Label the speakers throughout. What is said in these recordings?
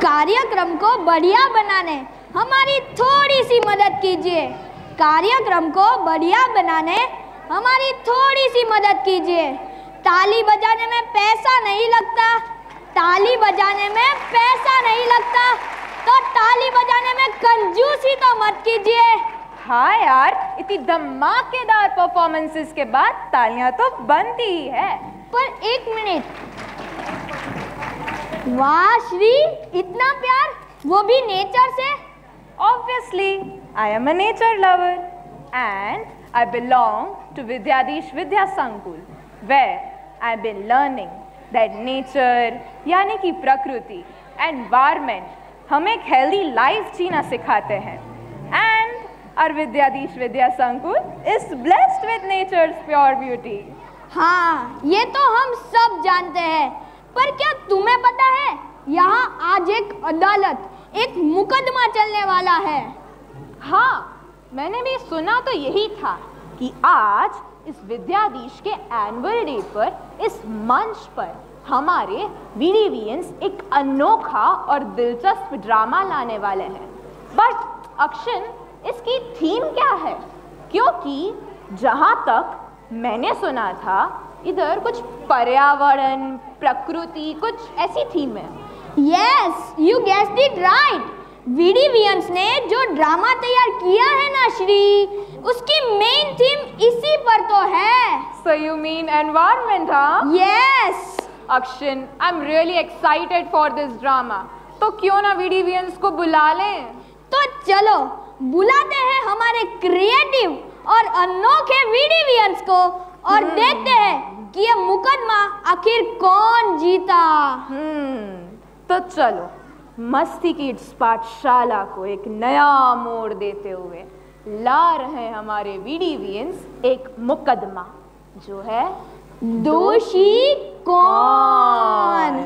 Speaker 1: कार्यक्रम को बढ़िया बनाने हमारी थोड़ी सी मदद कीजिए। कार्यक्रम को बढ़िया बनाने हमारी थोड़ी सी मदद कीजिए। ताली बजाने में पैसा नहीं लगता, ताली बजाने में पैसा नहीं लगता, तो ताली बजाने में कंजूसी तो मत कीजिए।
Speaker 2: हाँ यार, इतनी धमाकेदार परफॉर्मेंसेस के बाद तालियां तो बनती ही है।
Speaker 1: पर एक मिनट, वाह श्री, इतना प्यार, वो भी नेचर से।
Speaker 2: Obviously, I am a nature lover and I belong to Vidyadhish Vidya Sankul, where I've been learning that nature यानी कि प्रकृति, environment हमें एक healthy life जीना सिखाते हैं। And our Vidyadhish Vidya Sankul is blessed with nature's pure beauty.
Speaker 1: हाँ, ये तो हम सब जानते हैं, पर क्या तुम्हें पता है, यहाँ आज एक अदालत, एक मुकदमा चलने वाला है।
Speaker 2: हाँ, मैंने भी सुना तो यही था कि आज इस विद्याधीश के एनुअल डे पर इस मंच पर हमारे वीडीवीएंस एक अनोखा और दिलचस्प ड्रामा लाने वाले हैं। बट अक्षन, इसकी थीम क्या है? क्योंकि जहाँ तक मैंने सुना था, इधर कुछ पर्यावरण, प्रकृति, कुछ ऐसी थीम है।
Speaker 1: Yes, you guessed it right. वीडीवीएंस ने जो ड्रामा तैयार किया है ना श्री, उसकी मेन थीम इसी पर तो है।
Speaker 2: So you mean environment, huh?
Speaker 1: Yes.
Speaker 2: अक्षन, I'm really excited for this drama. तो क्यों ना वीडीवीएंस को बुला लें?
Speaker 1: तो चलो बुलाते हैं हमारे क्रिएटिव और अनोखे वीडीवीएंस को और देखते हैं कि ये मुकदमा आखिर कौन जीता।
Speaker 2: तो चलो मस्ती किड्स पाठशाला को एक नया मोड़ देते हुए ला रहे हैं हमारे वीडीवीएंस एक मुकदमा, जो है
Speaker 1: दोषी कौन।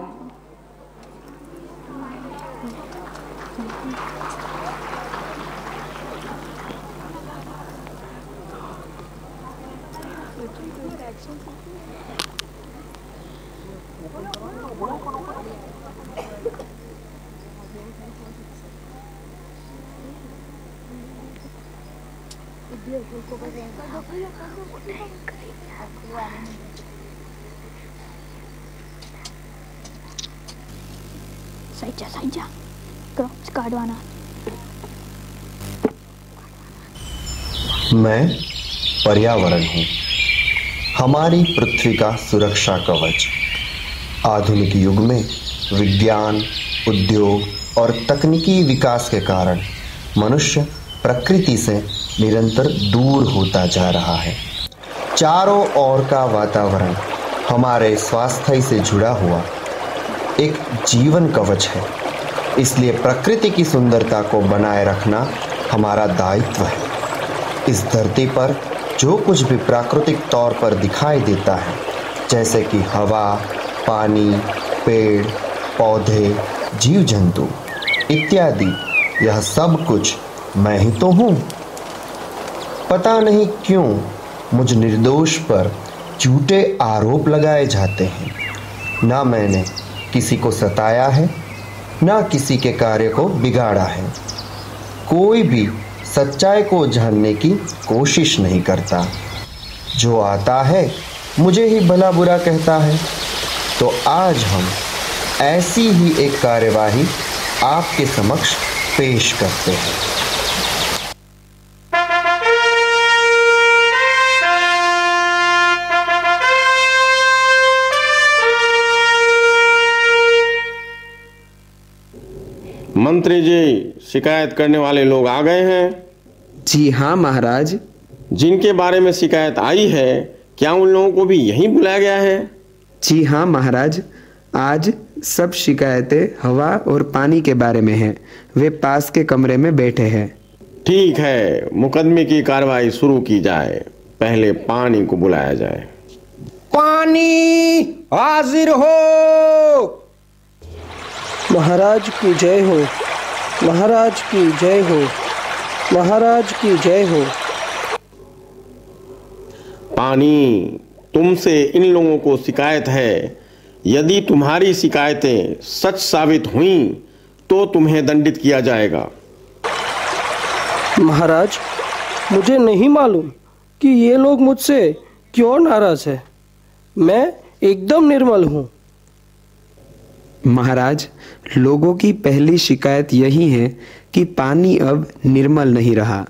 Speaker 1: साइड जा क्रॉप्स काटवाना।
Speaker 3: मैं पर्यावरण हूँ, हमारी पृथ्वी का सुरक्षा कवच। आधुनिक युग में विज्ञान, उद्योग और तकनीकी विकास के कारण मनुष्य प्रकृति से निरंतर दूर होता जा रहा है। चारों ओर का वातावरण हमारे स्वास्थ्य से जुड़ा हुआ एक जीवन कवच है, इसलिए प्रकृति की सुंदरता को बनाए रखना हमारा दायित्व है। इस धरती पर जो कुछ भी प्राकृतिक तौर पर दिखाई देता है, जैसे कि हवा, पानी, पेड़, पौधे, जीव जंतु इत्यादि, यह सब कुछ मैं ही तो हूँ। पता नहीं क्यों मुझ निर्दोष पर झूठे आरोप लगाए जाते हैं। ना मैंने किसी को सताया है, ना किसी के कार्य को बिगाड़ा है। कोई भी सच्चाई को जानने की कोशिश नहीं करता। जो आता है मुझे ही भला बुरा कहता है। तो आज हम ऐसी ही एक कार्यवाही आपके समक्ष पेश करते हैं।
Speaker 4: मंत्री जी, शिकायत करने वाले लोग आ गए हैं?
Speaker 5: जी हाँ महाराज।
Speaker 4: जिनके बारे में शिकायत आई है, क्या उन लोगों को भी यहीं बुलाया गया है?
Speaker 5: जी हाँ महाराज, आज सब शिकायतें हवा और पानी के बारे में हैं। वे पास के कमरे में बैठे हैं।
Speaker 4: ठीक है, मुकदमे की कार्रवाई शुरू की जाए। पहले पानी को बुलाया जाए।
Speaker 6: पानी हाजिर हो।
Speaker 7: महाराज की जय हो, महाराज की जय हो, महाराज की जय हो।
Speaker 4: पानी, तुमसे इन लोगों को शिकायत है। यदि तुम्हारी शिकायतें सच साबित हुई तो तुम्हें दंडित किया जाएगा।
Speaker 7: महाराज, मुझे नहीं मालूम कि ये लोग मुझसे क्यों नाराज है। मैं एकदम निर्मल हूँ।
Speaker 5: महाराज, लोगों की पहली शिकायत यही है कि पानी अब निर्मल नहीं रहा।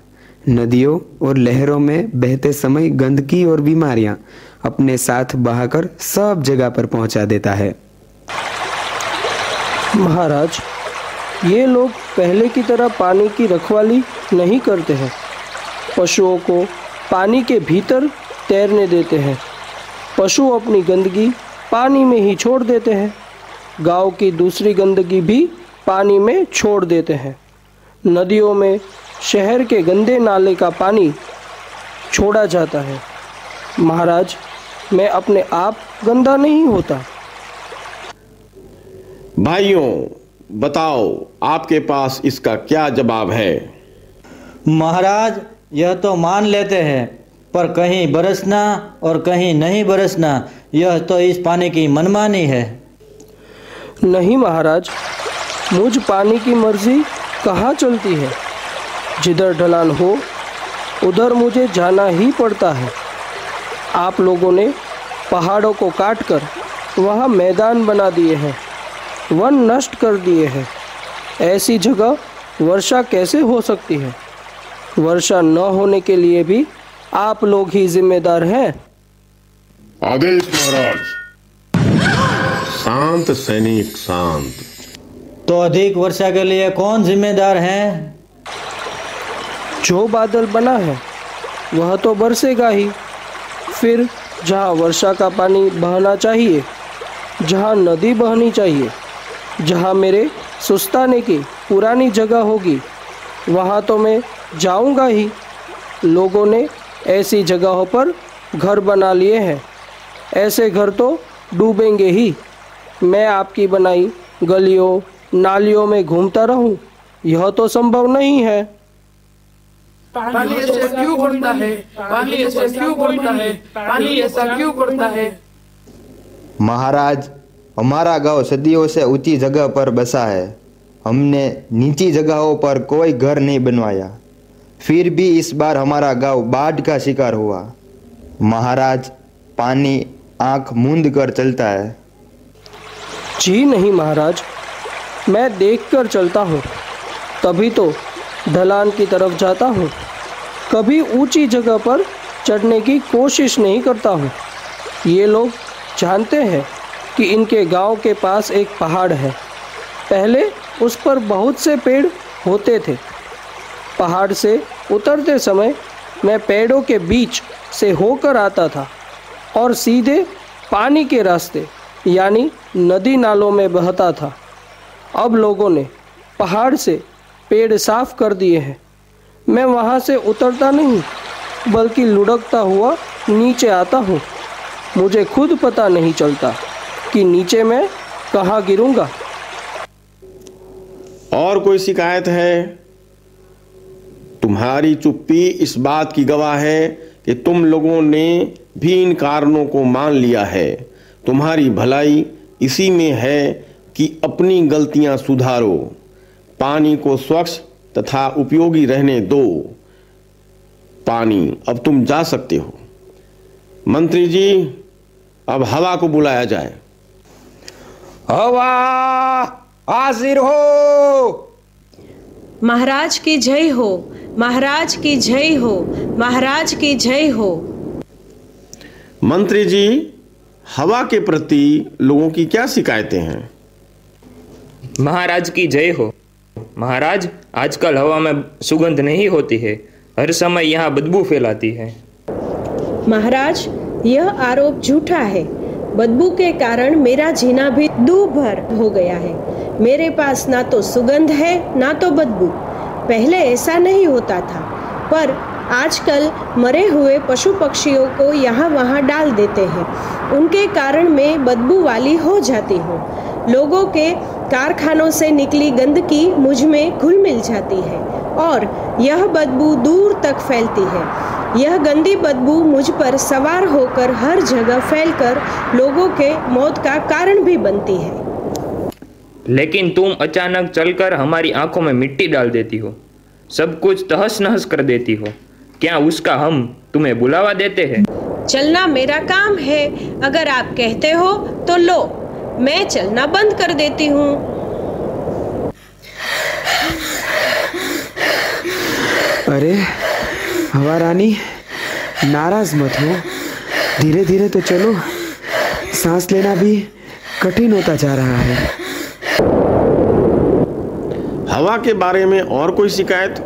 Speaker 5: नदियों और लहरों में बहते समय गंदगी और बीमारियां अपने साथ बहाकर सब जगह पर पहुंचा देता है।
Speaker 7: महाराज, ये लोग पहले की तरह पानी की रखवाली नहीं करते हैं। पशुओं को पानी के भीतर तैरने देते हैं। पशु अपनी गंदगी पानी में ही छोड़ देते हैं। गांव की दूसरी गंदगी भी पानी में छोड़ देते हैं। नदियों में शहर के गंदे नाले का पानी छोड़ा जाता है। महाराज, मैं अपने आप गंदा नहीं होता।
Speaker 4: भाइयों, बताओ आपके पास इसका क्या जवाब है?
Speaker 8: महाराज, यह तो मान लेते हैं, पर कहीं बरसना और कहीं नहीं बरसना, यह तो इस पानी की मनमानी है।
Speaker 7: नहीं महाराज, मुझ पानी की मर्जी कहाँ चलती है। जिधर ढलान हो उधर मुझे जाना ही पड़ता है। आप लोगों ने पहाड़ों को काटकर वहाँ मैदान बना दिए हैं, वन नष्ट कर दिए हैं। ऐसी जगह वर्षा कैसे हो सकती है? वर्षा न होने के लिए भी आप लोग ही जिम्मेदार हैं।
Speaker 4: आदेश महाराज। शांत सैनिक, शांत।
Speaker 8: तो अधिक वर्षा के लिए कौन जिम्मेदार है?
Speaker 7: जो बादल बना है वह तो बरसेगा ही। फिर जहाँ वर्षा का पानी बहना चाहिए, जहाँ नदी बहनी चाहिए, जहाँ मेरे सुस्ताने की पुरानी जगह होगी, वहाँ तो मैं जाऊँगा ही। लोगों ने ऐसी जगहों पर घर बना लिए हैं। ऐसे घर तो डूबेंगे ही। मैं आपकी बनाई गलियों नालियों में घूमता रहूं, यह तो संभव नहीं है।
Speaker 9: पानी ऐसा क्यों बढ़ता है? पानी ऐसा क्यों बढ़ता है? पानी ऐसा क्यों बढ़ता है?
Speaker 3: महाराज, हमारा गांव सदियों से ऊंची जगह पर बसा है। हमने नीची जगहों पर कोई घर नहीं बनवाया। फिर भी इस बार हमारा गांव बाढ़ का शिकार हुआ। महाराज, पानी आंख मूंद कर चलता है।
Speaker 7: जी नहीं महाराज, मैं देखकर चलता हूँ, तभी तो ढलान की तरफ जाता हूँ। कभी ऊंची जगह पर चढ़ने की कोशिश नहीं करता हूँ। ये लोग जानते हैं कि इनके गांव के पास एक पहाड़ है। पहले उस पर बहुत से पेड़ होते थे। पहाड़ से उतरते समय मैं पेड़ों के बीच से होकर आता था और सीधे पानी के रास्ते यानी नदी नालों में बहता था। अब लोगों ने पहाड़ से पेड़ साफ कर दिए हैं। मैं वहाँ से उतरता नहीं, बल्कि लुढ़कता हुआ नीचे आता हूँ। मुझे खुद पता नहीं चलता कि नीचे मैं कहाँ गिरूंगा।
Speaker 4: और कोई शिकायत है? तुम्हारी चुप्पी इस बात की गवाह है कि तुम लोगों ने भी इन कारणों को मान लिया है। तुम्हारी भलाई इसी में है कि अपनी गलतियां सुधारो। पानी को स्वच्छ तथा उपयोगी रहने दो। पानी, अब तुम जा सकते हो। मंत्री जी, अब हवा को बुलाया जाए।
Speaker 6: हवा हाजिर हो।
Speaker 10: महाराज की जय हो, महाराज की जय हो, महाराज की जय हो।
Speaker 4: मंत्री जी, हवा के प्रति लोगों की क्या शिकायतें हैं?
Speaker 11: महाराज की जय हो। महाराज, आजकल हवा में सुगंध नहीं होती है, हर समय यहाँ बदबू फैलाती है।
Speaker 10: महाराज, यह आरोप झूठा है। बदबू के कारण मेरा जीना भी दूभर हो गया है। मेरे पास ना तो सुगंध है ना तो बदबू। पहले ऐसा नहीं होता था, पर आजकल मरे हुए पशु पक्षियों को यहाँ वहाँ डाल देते हैं। उनके कारण मैं बदबू वाली हो जाती हूँ। लोगों के कारखानों से निकली गंदगी मुझ में घुल मिल जाती है और यह बदबू दूर तक फैलती है। यह गंदी बदबू मुझ पर सवार होकर हर जगह फैलकर लोगों के मौत का कारण भी बनती है।
Speaker 11: लेकिन तुम अचानक चलकर हमारी आंखों में मिट्टी डाल देती हो, सब कुछ तहस नहस कर देती हो। क्या उसका हम तुम्हें बुलावा देते हैं?
Speaker 10: चलना मेरा काम है, अगर आप कहते हो तो लो, मैं चलना बंद कर देती हूँ।
Speaker 5: अरे हवा रानी, नाराज मत हो, धीरे धीरे तो चलो, सांस लेना भी कठिन होता जा रहा है।
Speaker 4: हवा के बारे में और कोई शिकायत?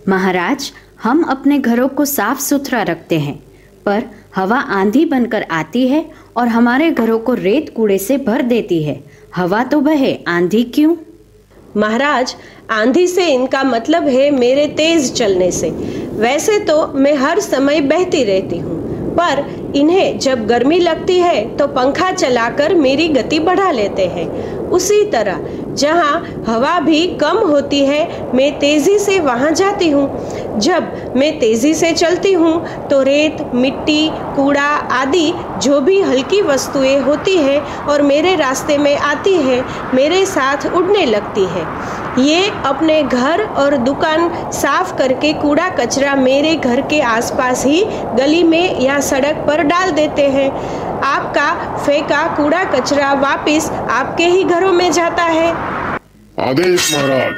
Speaker 12: महाराज, हम अपने घरों को साफ सुथरा रखते हैं, पर हवा आंधी बनकर आती है और हमारे घरों को रेत कूड़े से भर देती है। हवा तो बहे, आंधी क्यों?
Speaker 10: महाराज, आंधी से इनका मतलब है मेरे तेज चलने से। वैसे तो मैं हर समय बहती रहती हूँ, पर इन्हें जब गर्मी लगती है तो पंखा चलाकर मेरी गति बढ़ा लेते हैं। उसी तरह जहाँ हवा भी कम होती है, मैं तेजी से वहाँ जाती हूँ। जब मैं तेजी से चलती हूँ तो रेत, मिट्टी, कूड़ा आदि जो भी हल्की वस्तुएं होती हैं और मेरे रास्ते में आती है, मेरे साथ उड़ने लगती है। ये अपने घर और दुकान साफ करके कूड़ा कचरा मेरे घर के आसपास ही गली में या सड़क पर डाल देते हैं। आपका फेंका कूड़ा कचरा वापस आपके ही घरों में जाता है।
Speaker 4: आदेश महाराज।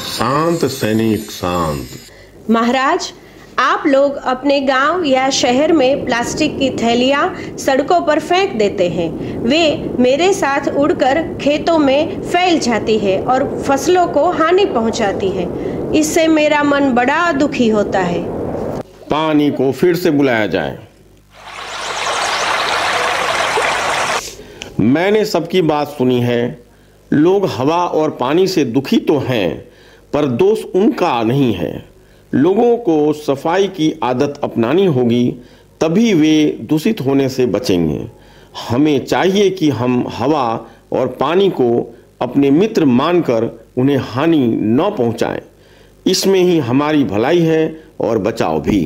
Speaker 4: शांत सैनिक, शांत।
Speaker 10: महाराज, आप लोग अपने गांव या शहर में प्लास्टिक की थैलियां सड़कों पर फेंक देते हैं। वे मेरे साथ उड़कर खेतों में फैल जाती है और फसलों को हानि पहुंचाती है। इससे मेरा मन बड़ा दुखी होता है।
Speaker 4: पानी को फिर से बुलाया जाए। मैंने सबकी बात सुनी है। लोग हवा और पानी से दुखी तो हैं, पर दोष उनका नहीं है। लोगों को सफाई की आदत अपनानी होगी, तभी वे दूषित होने से बचेंगे। हमें चाहिए कि हम हवा और पानी को अपने मित्र मानकर उन्हें हानि न पहुंचाएं। इसमें ही हमारी भलाई है और बचाव भी।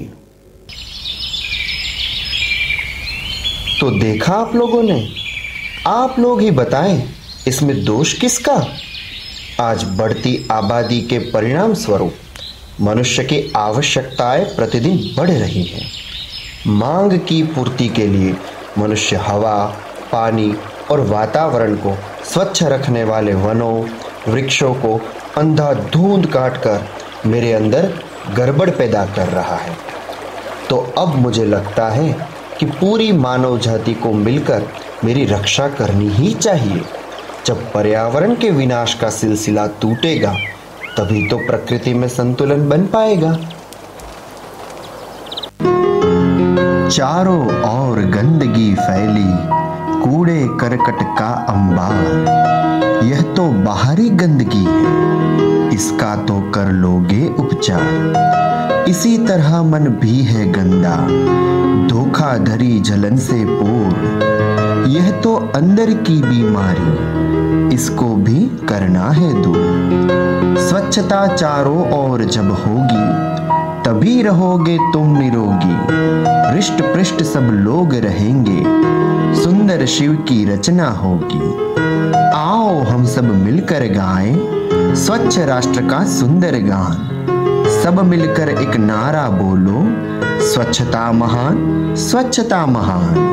Speaker 3: तो देखा आप लोगों ने, आप लोग ही बताएं इसमें दोष किसका? आज बढ़ती आबादी के परिणाम स्वरूप मनुष्य की आवश्यकताएं प्रतिदिन बढ़ रही हैं। मांग की पूर्ति के लिए मनुष्य हवा, पानी और वातावरण को स्वच्छ रखने वाले वनों, वृक्षों को अंधाधुंध काटकर मेरे अंदर गड़बड़ पैदा कर रहा है। तो अब मुझे लगता है कि पूरी मानव जाति को मिलकर मेरी रक्षा करनी ही चाहिए। जब पर्यावरण के विनाश का सिलसिला टूटेगा, तभी तो प्रकृति में संतुलन बन पाएगा। चारों ओर गंदगी फैली, कूड़े करकट का अंबार। यह तो बाहरी गंदगी है, इसका तो कर लोगे उपचार। इसी तरह मन भी है गंदा, धोखाधड़ी जलन से पूर्ण। यह तो अंदर की बीमारी, इसको भी करना है दूर। स्वच्छता चारों ओर जब होगी, तभी रहोगे तुम निरोगी। हृष्ट पृष्ट सब लोग रहेंगे, सुंदर शिव की रचना होगी। आओ हम सब मिलकर गाएं स्वच्छ राष्ट्र का सुंदर गान। सब मिलकर एक नारा बोलो, स्वच्छता महान, स्वच्छता महान।